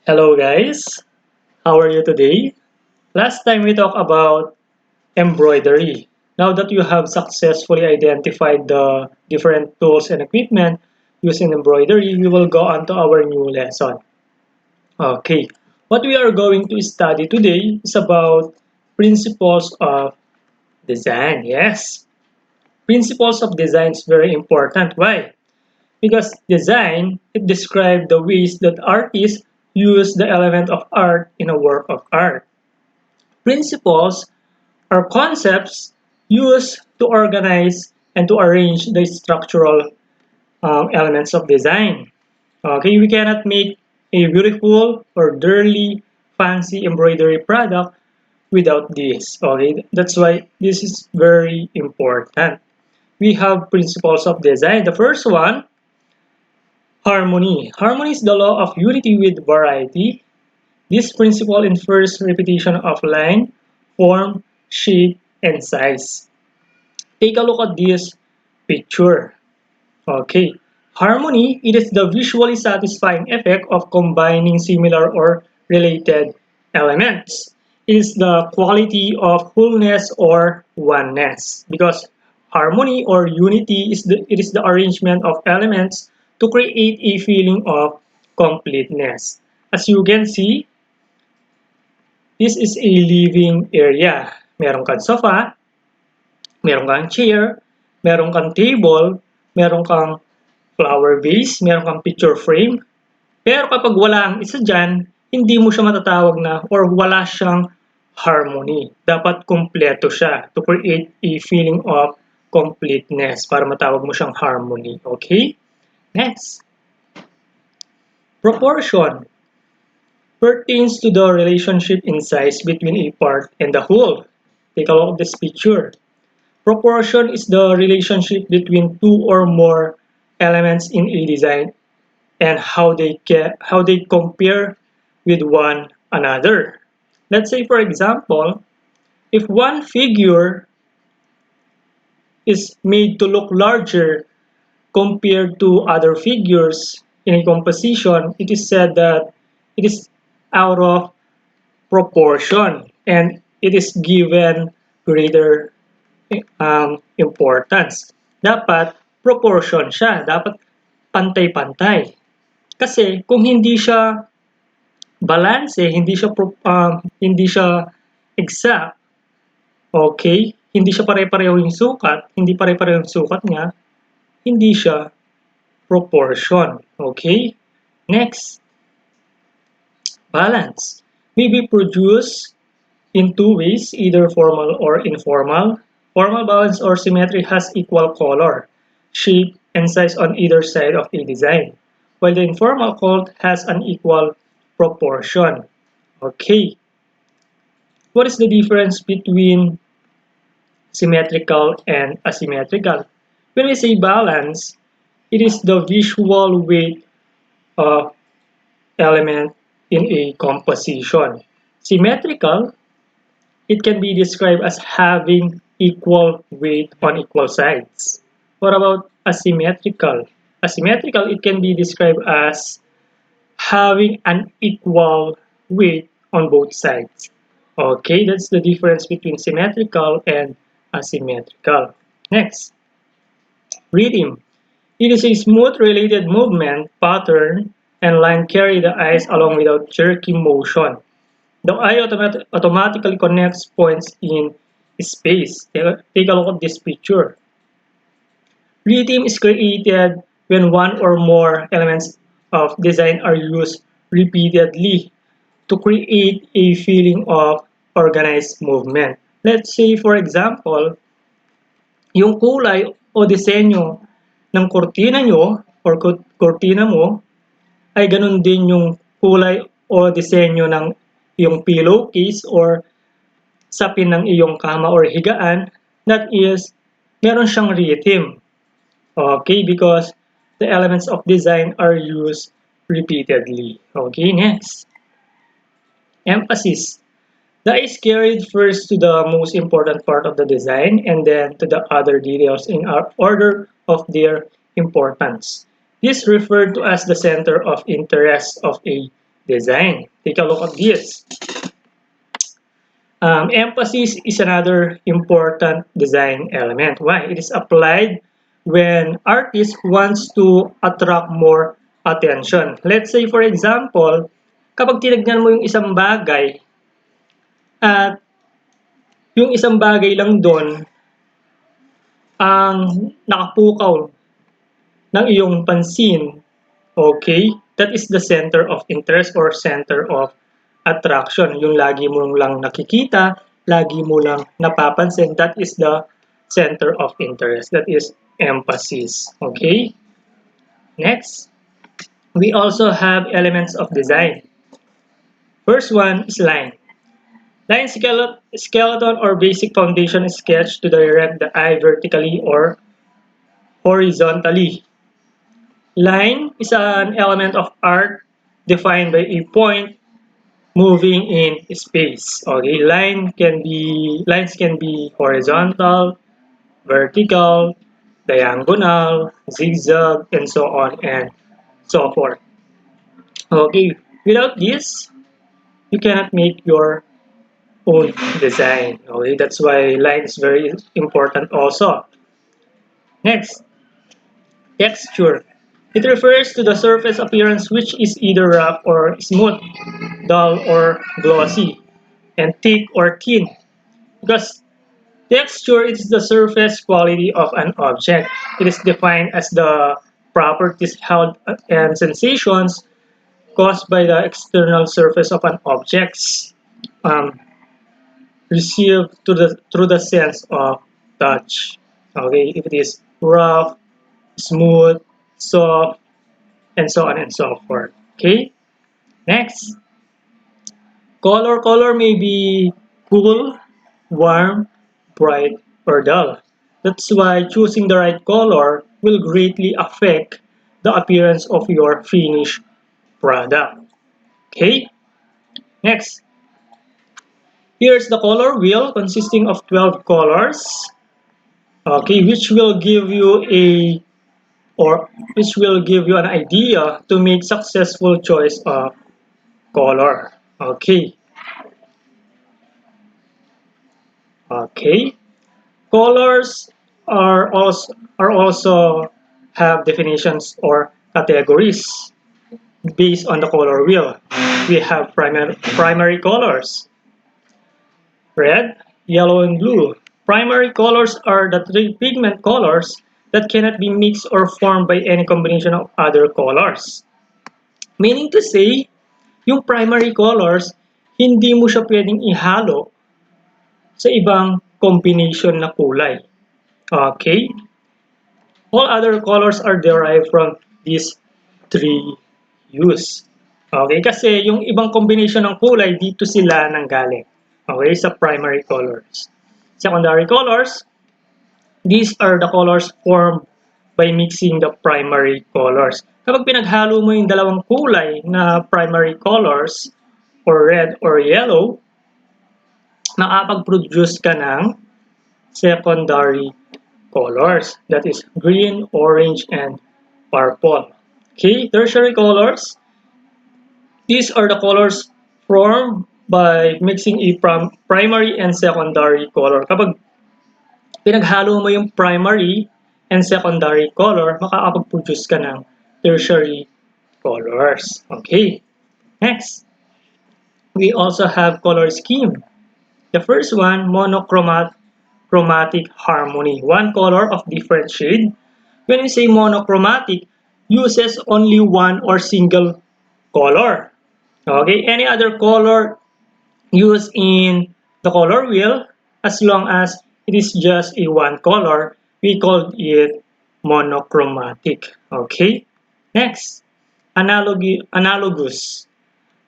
Hello guys, how are you today? Last time we talked about embroidery. Now that you have successfully identified the different tools and equipment used in embroidery, we will go on to our new lesson. Okay, what we are going to study today is about principles of design. Yes, principles of design is very important. Why? Because design, it describes the ways that artists use the element of art in a work of art. Principles are concepts used to organize and to arrange the structural elements of design. Okay, we cannot make a beautiful or dirty, fancy embroidery product without this. Okay, that's why this is very important. We have principles of design. The first one, harmony. Harmony is the law of unity with variety. This principle infers repetition of line, form, shape, and size. Take a look at this picture. Okay. Harmony, it is the visually satisfying effect of combining similar or related elements. It is the quality of wholeness or oneness. Because harmony or unity is the arrangement of elements to create a feeling of completeness. As you can see, this is a living area. Meron kang sofa, meron kang chair, meron kang table, meron kang flower vase, meron kang picture frame. Pero kapag wala ang isa dyan, hindi mo siya matatawag na or wala siyang harmony. Dapat kumpleto siya to create a feeling of completeness para matawag mo siyang harmony. Okay? Next. Proportion pertains to the relationship in size between a part and the whole. Take a look at this picture. Proportion is the relationship between two or more elements in a design and how they compare with one another. Let's say for example, if one figure is made to look larger compared to other figures in a composition, it is said that it is out of proportion and it is given greater importance. Dapat proportion siya, dapat pantay-pantay. Kasi kung hindi siya balance, hindi siya exact, okay? Hindi siya pare-pareho yung sukat, hindi pare-pareho yung sukat niya, hindi siya proportion, okay? Next, balance may be produced in two ways, either formal or informal. Formal balance or symmetry has equal color, shape, and size on either side of a design, while the informal occult has an equal proportion. Okay, what is the difference between symmetrical and asymmetrical? When we say balance, it is the visual weight of element in a composition. Symmetrical, it can be described as having equal weight on equal sides. What about asymmetrical? Asymmetrical, it can be described as having an equal weight on both sides. Okay, that's the difference between symmetrical and asymmetrical. Next, rhythm. It is a smooth related movement, pattern, and line carry the eyes along without jerky motion. The eye automatically connects points in space. Take a look at this picture. Rhythm is created when one or more elements of design are used repeatedly to create a feeling of organized movement. Let's say for example, yung kulay o disenyo ng kurtina nyo or kurtina mo ay ganun din yung kulay o disenyo ng iyong pillowcase or sapin ng iyong kama or higaan. That is, meron siyang rhythm. Okay, because the elements of design are used repeatedly. Okay, next. Emphasis. The eye is carried first to the most important part of the design and then to the other details in order of their importance. This is referred to as the center of interest of a design. Take a look at this. Emphasis is another important design element. Why? It is applied when artist wants to attract more attention. Let's say for example, kapag tinignan mo yung isang bagay at yung isang bagay lang doon ang nakapukaw ng iyong pansin, okay? That is the center of interest or center of attraction. Yung lagi mo lang nakikita, lagi mo lang napapansin, that is the center of interest. That is emphasis, okay? Next, we also have elements of design. First one is line. Line skeleton or basic foundation is sketched to direct the eye vertically or horizontally. Line is an element of art defined by a point moving in space. Okay, lines can be horizontal, vertical, diagonal, zigzag, and so on and so forth. Okay, without this, you cannot make your own design. Okay, that's why line is very important also. Next, texture. It refers to the surface appearance which is either rough or smooth, dull or glossy, and thick or thin. Because texture is the surface quality of an object. It is defined as the properties held and sensations caused by the external surface of an object um, received through the sense of touch. Okay, if it is rough, smooth, soft, and so on and so forth. Okay, next, color. Color may be cool, warm, bright, or dull. That's why choosing the right color will greatly affect the appearance of your finished product. Okay, next, here's the color wheel consisting of 12 colors. Okay, which will give you an idea to make successful choice of color. Okay. Okay. Colors are also have definitions or categories based on the color wheel. We have primary colors, red, yellow, and blue. Primary colors are the three pigment colors that cannot be mixed or formed by any combination of other colors. Meaning to say, yung primary colors, hindi mo siya pwedeng ihalo sa ibang combination na kulay. Okay? All other colors are derived from these three hues. Okay? Kasi yung ibang combination ng kulay, dito sila nanggaling. Okay? Sa primary colors. Secondary colors, these are the colors formed by mixing the primary colors. Kapag pinaghalo mo yung dalawang kulay na primary colors, or red or yellow, makapag-produce ka ng secondary colors. That is green, orange, and purple. Okay, tertiary colors. These are the colors formed by mixing a primary and secondary color. Kapag pinaghalo mo yung primary and secondary color, makakapag-produce ka ng tertiary colors. Okay, next, we also have color scheme. The first one, monochromatic harmony. One color of different shade. When we say monochromatic, uses only one or single color. Okay, any other color used in the color wheel, as long as it is just a one color, we call it monochromatic. Okay, next, analogous.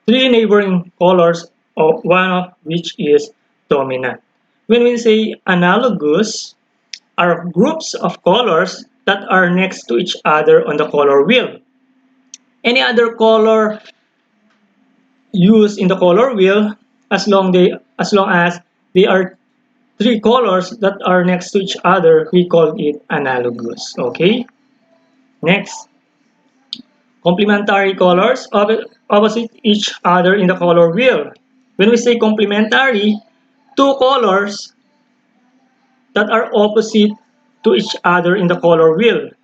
Three neighboring colors, one of which is dominant. When we say analogous, are groups of colors that are next to each other on the color wheel. Any other color used in the color wheel, as long as they are three colors that are next to each other, we call it analogous. Okay. Next, Complementary colors opposite each other in the color wheel. When we say complementary, two colors that are opposite to each other in the color wheel.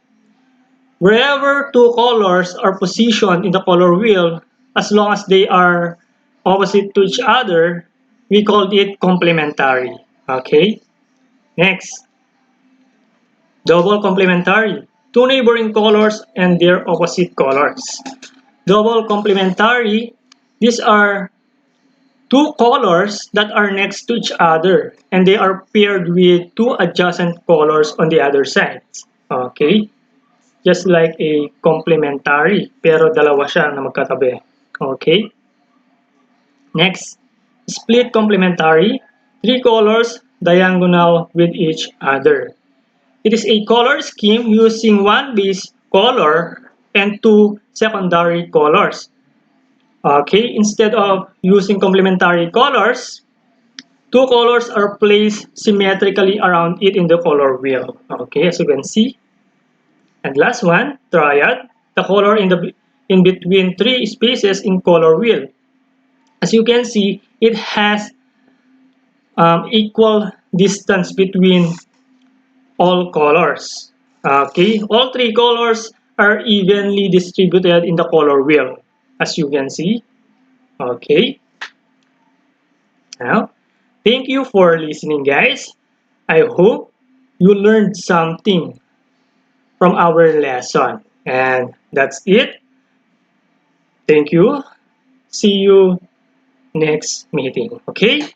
Wherever two colors are positioned in the color wheel, as long as they are opposite to each other, we call it complementary. Okay? Next, double complementary. Two neighboring colors and their opposite colors. Double complementary, these are two colors that are next to each other and they are paired with two adjacent colors on the other sides. Okay? Just like a complementary, pero dalawa siya na magkatabi. Okay? Next, split complementary. Three colors diagonal with each other. It is a color scheme using one base color and two secondary colors. Okay, instead of using complementary colors, two colors are placed symmetrically around it in the color wheel. Okay, as you can see. And last one, triad, the color in between three spaces in color wheel. As you can see, it has equal distance between all colors. Okay, all three colors are evenly distributed in the color wheel, as you can see. Okay, now, thank you for listening, guys. I hope you learned something from our lesson. And that's it. Thank you. See you next meeting. Okay?